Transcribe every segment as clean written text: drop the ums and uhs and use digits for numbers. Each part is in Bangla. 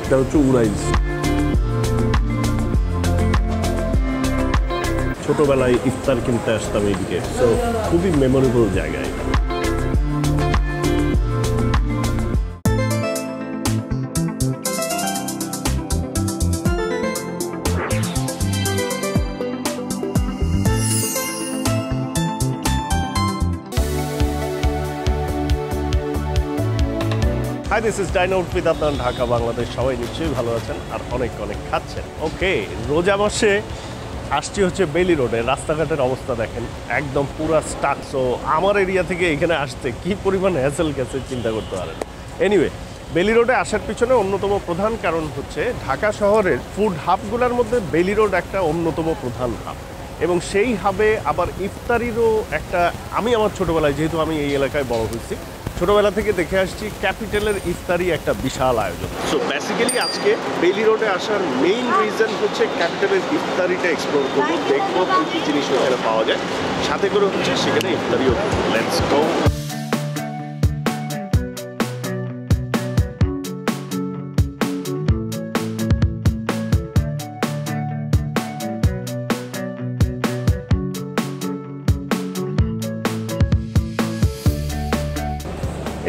এটা হচ্ছে উড়াইস। ছোটবেলায় ইফতার কিনতে আসতাম এইদিকে, সো খুবই মেমোরেবল জায়গায়। Hi, this is Dine Out with Adnan, Dhaka Bangladesh. সবাই নিশ্চয়ই ভালো আছেন আর অনেক অনেক খাচ্ছেন। ওকে, রোজা মাসে আসছি হচ্ছে বেইলি রোডে। রাস্তাঘাটের অবস্থা দেখেন একদম পুরা স্টাক। সো আমার এরিয়া থেকে এখানে আসতে কি পরিমাণ হ্যাসেল গেছে চিন্তা করতে পারেন। এনিওয়ে, বেইলি রোডে আসার পিছনে অন্যতম প্রধান কারণ হচ্ছে ঢাকা শহরের ফুড হাবগুলোর মধ্যে বেইলি রোড একটা অন্যতম প্রধান হাব, এবং সেই হাবে আবার ইফতারিরও একটা। আমি আমার ছোটোবেলায়, যেহেতু আমি এই এলাকায় বড় হয়েছি, ছোটোবেলা থেকে দেখে আসছি ক্যাপিটালের ইফতারি একটা বিশাল আয়োজন। সো বেসিক্যালি আজকে বেইলি রোডে আসার মেইন রিজন হচ্ছে ক্যাপিটালের ইফতারিটা এক্সপ্লোর করবো, দেখবো কী কী জিনিস ওখানে পাওয়া যায়, সাথে করে হচ্ছে সেখানে ইফতারিও। Let's go.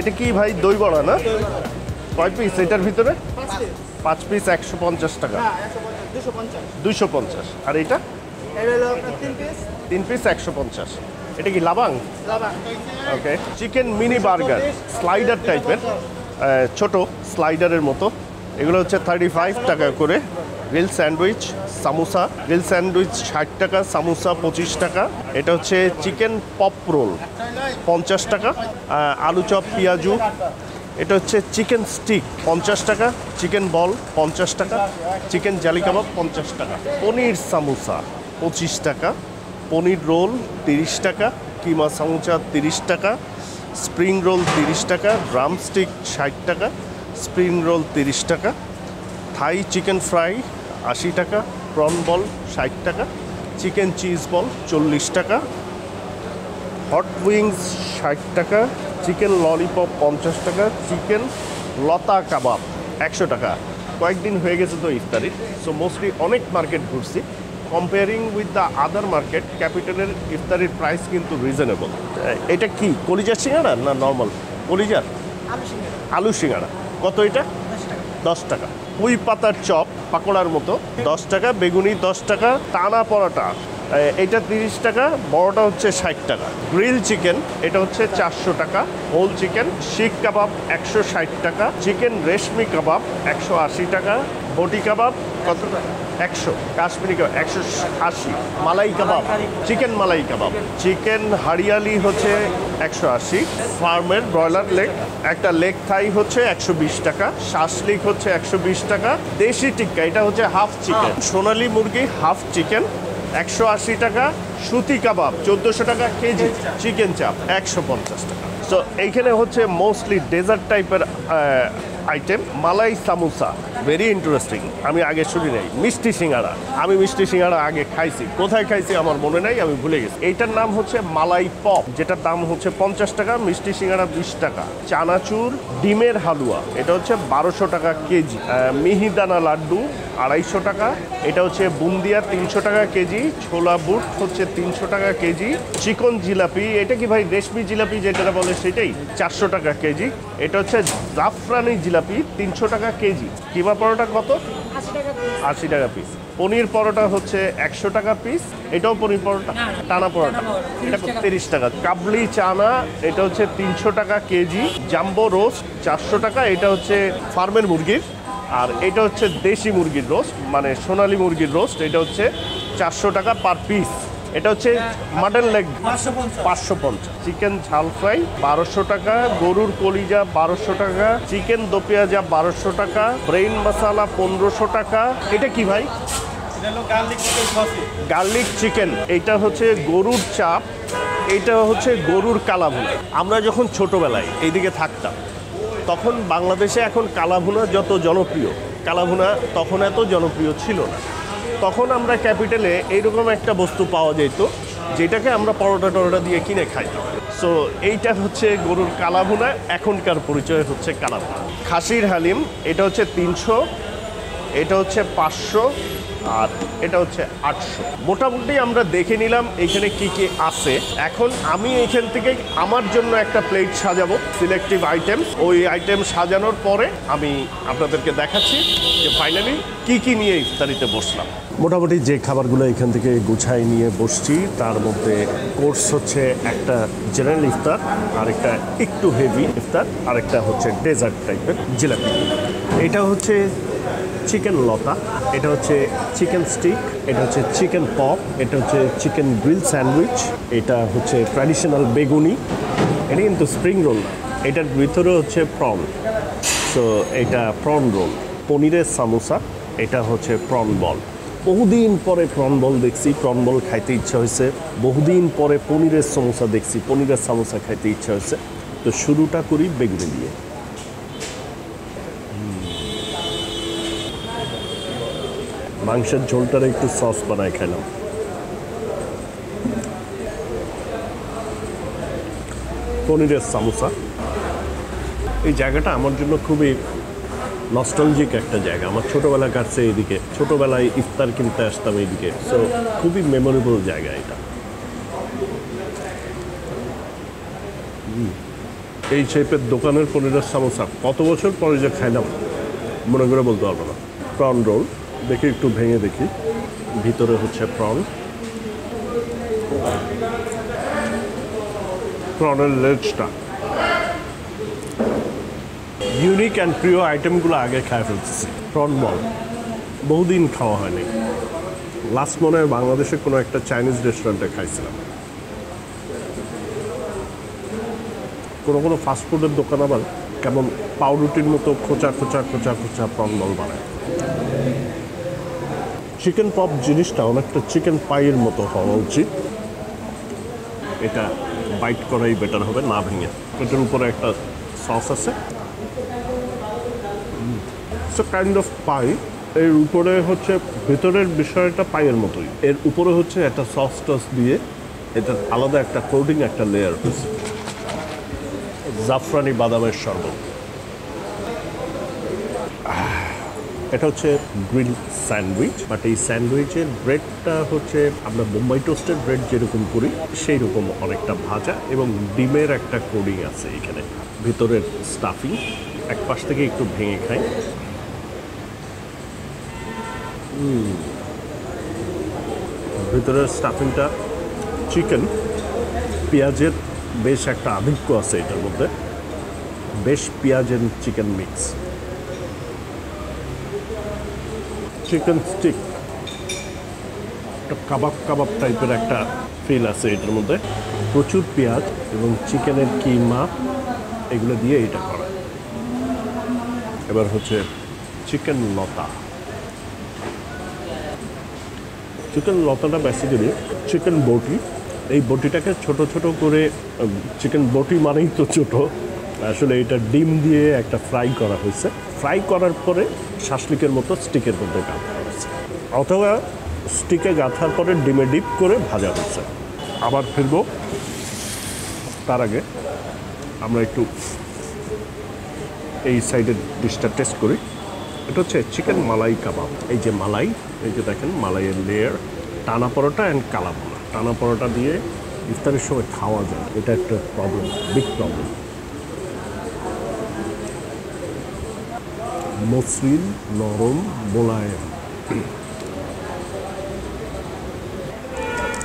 এটা কি ভাই, দই বড়া না? কয় পিস এটার ভিতরে? 5 পিস 150 টাকা। 250। আর এটা 3 পিস 150। এটা কি লাবাং? ওকে। চিকেন মিনি বার্গার, স্লাইডার টাইপের, ছোট স্লাইডারের মতো। এগুলো হচ্ছে 35 টাকা করে। Grill sandwich, samosa. Grill sandwich 60 টাকা, সামোসা 25 টাকা। এটা হচ্ছে চিকেন পপ রোল 50 টাকা। আলু চপ, পেঁয়াজু। এটা হচ্ছে চিকেন স্টিক 50 টাকা। চিকেন বল 50 টাকা। চিকেন জালি কাবাব 50 টাকা। পনির সামোসা 25 টাকা। পনির রোল 30 টাকা। কিমা সামোসা 30 টাকা। স্প্রিং রোল 30 টাকা। ড্রাম স্টিক 60 টাকা। স্প্রিং রোল 30 টাকা। থাই চিকেন ফ্রাই 80 টাকা। প্রন বল 60 টাকা। চিকেন চিজ বল 40 টাকা। হট উইংস 60 টাকা। চিকেন ললিপপ 50 টাকা। চিকেন লতা কাবাব 100 টাকা। কয়েকদিন হয়ে গেছে তো ইফতারি, সো মোস্টলি অনেক মার্কেট ঘুরছি। Comparing with the other market, ক্যাপিটালের ইফতারির প্রাইস কিন্তু রিজনেবল। এটা কি কলিজা সিঙ্গাড়া না নর্মাল? কলিজার আলু সিঙ্গাড়া। কত এটা? 10 টাকা। পুঁই পাতার চপ পাকোড়ার মতো 10 টাকা। বেগুনি 10 টাকা। টানা পরোটা এটা 30 টাকা। বড়টা হচ্ছে 60 টাকা। গ্রিল চিকেন এটা হচ্ছে 400 টাকা। Whole chicken. শিক কাবাব 160 টাকা। চিকেন রেশমি কাবাব 180 টাকা। বটি কাবাব কত টাকা? 100। কাশ্মীরি কাবাব 180। মালাই কাবাব, চিকেন মালাই কাবাব। চিকেন হারিয়ালি হচ্ছে 180। ফার্মের ব্রয়লার লেগ, একটা লেগ থাই হচ্ছে 120 টাকা। শাসলিক হচ্ছে 120 টাকা। দেশি টিক্কা এটা হচ্ছে হাফ চিকেন। সোনালী মুরগি হাফ চিকেন 180 টাকা। সুতি কাবাব 1400 টাকা কেজি। চিকেন চাপ 150 টাকা। সো এইখানে হচ্ছে মোস্টলি ডেজার্ট টাইপের আইটেম। মালাই সামোসা ভেরি ইন্টারেস্টিং, আমি আগে শুনি নাই। মিষ্টি সিঙ্গাড়া, আমি মিষ্টি সিঙ্গাড়া আগে খাইছি, কোথায় খাইছি আমার মনে নাই, আমি ভুলে গেছি। এইটার নাম হচ্ছে মালাই পপ, যেটার দাম হচ্ছে 50 টাকা। মিষ্টি সিঙ্গাড়া 20 টাকা। চানাচুর ডিমের হালুয়া এটা হচ্ছে 1200 টাকা কেজি। মিহিদানা লাড্ডু 250 টাকা। এটা হচ্ছে বুন্দিয়া 300 টাকা কেজি। ছোলা বুট হচ্ছে 300 টাকা কেজি। চিকন জিলাপি, এটা কি ভাই রেশমি জিলাপি যেটা বলে সেটাই, 400 টাকা কেজি। এটা হচ্ছে জাফরানি জিলাপি 300 টাকা কেজি। কিমা পরোটা কত? 80 টাকা পিস। পনির পরোটা হচ্ছে 100 টাকা পিস। এটাও পনির পরোটা, টানা পরোটা, এটা 30 টাকা। কাবলি চানা এটা হচ্ছে 300 টাকা কেজি। জাম্বো রোস্ট 400 টাকা। এটা হচ্ছে ফার্মের মুরগির, আর এটা হচ্ছে দেশি মুরগির রোস্ট, মানে সোনালী মুরগির রোস্ট। এটা হচ্ছে 400 টাকা পার পিস। এটা হচ্ছে মাটন লেগ 550। চিকেন ঝাল ফ্রাই 1200 টাকা। গরুর কলিজা 1200 টাকা। চিকেন দো পেঁয়াজা 1200 টাকা। ব্রেইন মশালা 1500 টাকা। এটা কি ভাই? Garlic chicken. এটা হচ্ছে গরুর চাপ। এটা হচ্ছে গরুর কালাভুনা। আমরা যখন ছোটবেলায় এইদিকে থাকতাম তখন বাংলাদেশে এখন কালাভুনা যত জনপ্রিয়, কালাভুনা তখন এত জনপ্রিয় ছিল না। তখন আমরা ক্যাপিটালে এইরকম একটা বস্তু পাওয়া যেত যেটাকে আমরা পরোটা টরোটা দিয়ে কিনে খাই। সো এইটা হচ্ছে গরুর কালাভুনা, এখনকার পরিচয় হচ্ছে কালাভুনা। খাসির হালিম এটা হচ্ছে 300। এটা হচ্ছে 500 আর এটা হচ্ছে 800। মোটামুটি আমরা দেখে নিলাম এখানে কি কি আছে। এখন আমি এইখান থেকে আমার জন্য একটা প্লেট সাজাবো, সিলেক্টিভ আইটেম। ওই আইটেম সাজানোর পরে আমি আপনাদেরকে দেখাচ্ছি যে ফাইনালি কি কি নিয়ে ইফতারিতে বসলাম। মোটামুটি যে খাবারগুলো এখান থেকে গুছাই নিয়ে বসছি তার মধ্যে কোর্স হচ্ছে একটা জেনারেল ইফতার, আরেকটা একটু হেভি ইফতার, আরেকটা হচ্ছে ডেজার্ট টাইপের জিলাপি। এটা হচ্ছে চিকেন লতা, এটা হচ্ছে চিকেন স্টিক, এটা হচ্ছে চিকেন পপ, এটা হচ্ছে চিকেন গ্রিল স্যান্ডউইচ, এটা হচ্ছে ট্র্যাডিশনাল বেগুনি। এটা কিন্তু স্প্রিং রোল না, এটার ভিতরে হচ্ছে প্রন। সো এটা প্রন রোল, পনিরের সামোসা, এটা হচ্ছে প্রন বল। বহুদিন পরে প্রন বল দেখছি, প্রন বল খাইতে ইচ্ছা হয়েছে। বহুদিন পরে পনিরের সমোসা দেখছি, পনিরের সামোসা খাইতে ইচ্ছা হয়েছে। তো শুরুটা করি বেগুনি দিয়ে। মাংসের ঝোলটার একটু সস বানায় খেলাম। পনিরের সামোসা, এই জায়গাটা আমার জন্য খুবই নস্টালজিক একটা জায়গা। আমার ছোটোবেলা কাটছে এইদিকে, ছোটোবেলায় ইফতার কিনতে আসতাম এইদিকে। সো খুবই মেমোরেবল জায়গা এটা। এই শেপের দোকানের পনিরের সামোসা কত বছর পরে যে খাইলাম মনে করে বলতে পারবো না। প্রন রোল দেখি, একটু ভেঙে দেখি, ভিতরে হচ্ছে প্রন, প্রনের লেজটা। ইউনিক অ্যান্ড প্রিয় আইটেমগুলো আগে খাই ফেলতেছি। প্রন বল বহুদিন খাওয়া হয়নি, লাস্ট মনে হয় বাংলাদেশে কোনো একটা চাইনিজ রেস্টুরেন্টে খাইছিলাম। কোনো ফাস্টফুডের দোকান আবার কেমন পাউরুটির মতো খোঁচা খোঁচা খোঁচা খোঁচা প্রন বল বানায়। চিকেন পপ জিনিসটা অনেকটা চিকেন পাইয়ের মতো হওয়া উচিত। এটা বাইট করাই বেটার হবে, না ভেঙে। এটার উপরে একটা সস আছে, কাইন্ড অফ পাই। এর উপরে হচ্ছে ভেতরের বিষয়টা পাইয়ের মতোই, এর উপরে হচ্ছে একটা সস টস দিয়ে এটার আলাদা একটা কোটিং, একটা লেয়ার হচ্ছে জাফরানি বাদামের শরবত। এটা হচ্ছে গ্রিল স্যান্ডউইচ, বাট এই স্যান্ডউইচের ব্রেডটা হচ্ছে আমরা বোম্বাই টোস্টেড ব্রেড যেরকম করি সেই রকম অনেকটা ভাজা, এবং ডিমের একটা কোডিং আছে এখানে। ভিতরের স্টাফিং এক পাশ থেকে একটু ভেঙে খাই। ভিতরের স্টাফিংটা চিকেন, পেঁয়াজের বেশ একটা আধিক্য আছে এটার মধ্যে, বেশ পেঁয়াজের চিকেন মিক্স। চিকেন স্টিক, একটা কাবাব কাবাব টাইপের একটা ফিল আছে এটার মধ্যে। প্রচুর পেঁয়াজ এবং চিকেনের কিমা এগুলো দিয়ে এটা করা। এবার হচ্ছে চিকেন লতা। চিকেন লতাটা বেসিক্যালি চিকেন বটি। এই বটিটাকে ছোট ছোট করে, চিকেন বটি মানেই তো ছোট, আসলে এটা ডিম দিয়ে একটা ফ্রাই করা হয়েছে। ফ্রাই করার পরে শাসলিকের মতো স্টিকের মধ্যে গাঁথা হয়েছে, অথবা স্টিকে গাঁথার পরে ডিমে ডিপ করে ভাজা হয়েছে। আবার ফিরবো, তার আগে আমরা একটু এই সাইডের ডিশটা টেস্ট করি। এটা হচ্ছে চিকেন মালাই কাবাব। এই যে মালাই, এই যে দেখেন মালাইয়ের লেয়ার, টানা পরোটা অ্যান্ড কালা ভুনা। টানা পরোটা দিয়ে ইফতারের সময় খাওয়া যায়, এটা একটা প্রবলেম, বিগ প্রবলেম। মসৃণ, নরম, মোলায়েম।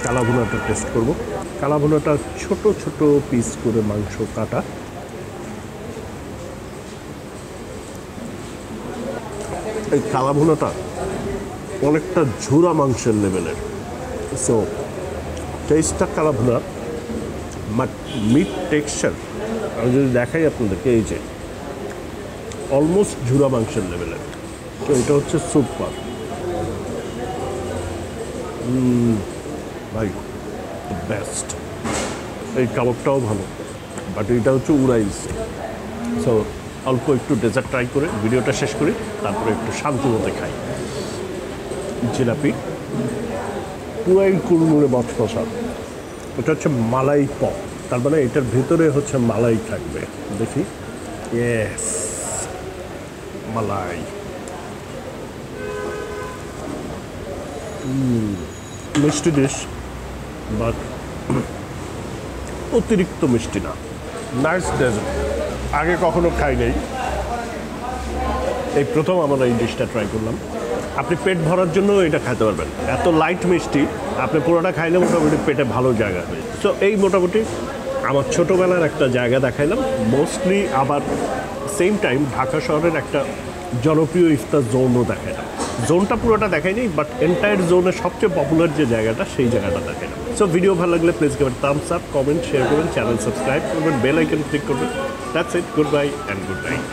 কালা ভুনাটা টেস্ট করব। কালা ভুনাটা ছোট ছোট পিস করে মাংস কাটা। এই কালা ভুনাটা অনেকটা ঝুরা মাংসের লেভেলের। সো টেস্টটা কালা ভুনা, বাট মিট টেক্সচার আমি যদি দেখাই আপনাদেরকে, এই যে অলমোস্ট ঝুরা মাংসের লেভেলের। তো এটা হচ্ছে সুপার ভাই, বেস্ট। এই কাবাবটাও ভালো, বাট এটা হচ্ছে উড়াইস। সো অল্প একটু ডেজার্ট ট্রাই করে ভিডিওটা শেষ করি, তারপরে একটু শান্তি মতে খাই। জিলাপি পুরাই কুড়মুড়ে মচমচা। এটা হচ্ছে মালাই পপ, তার মানে এটার ভিতরে হচ্ছে মালাই থাকবে। দেখি, ইয়েস, মালাই। মিষ্টি ডিশ, বাট অতিরিক্ত মিষ্টি না। নাইস ডেজার্ট, আগে কখনো খাই নাই, এই প্রথম আমরা এই ডিশটা ট্রাই করলাম। আপনি পেট ভরার জন্য এটা খাইতে পারবেন, এত লাইট মিষ্টি, আপনি পুরোটা খাইলে মোটামুটি পেটে ভালো জায়গা হয়। সো এই মোটামুটি আমার ছোটোবেলার একটা জায়গা দেখাইলাম মোস্টলি, আবার সেম টাইম ঢাকা শহরের একটা জনপ্রিয় ইফতার জোনও দেখাইলাম। জোনটা পুরোটা দেখাইনি, বাট এন্টায়ার জোনের সবচেয়ে পপুলার যে জায়গাটা সেই জায়গাটা দেখাইলাম। সো ভিডিও ভালো লাগলে please give Thums up, comment, share করবেন, চ্যানেল সাবস্ক্রাইব করবেন, বেল আইকন ক্লিক করবেন। That's it, good bye and good night.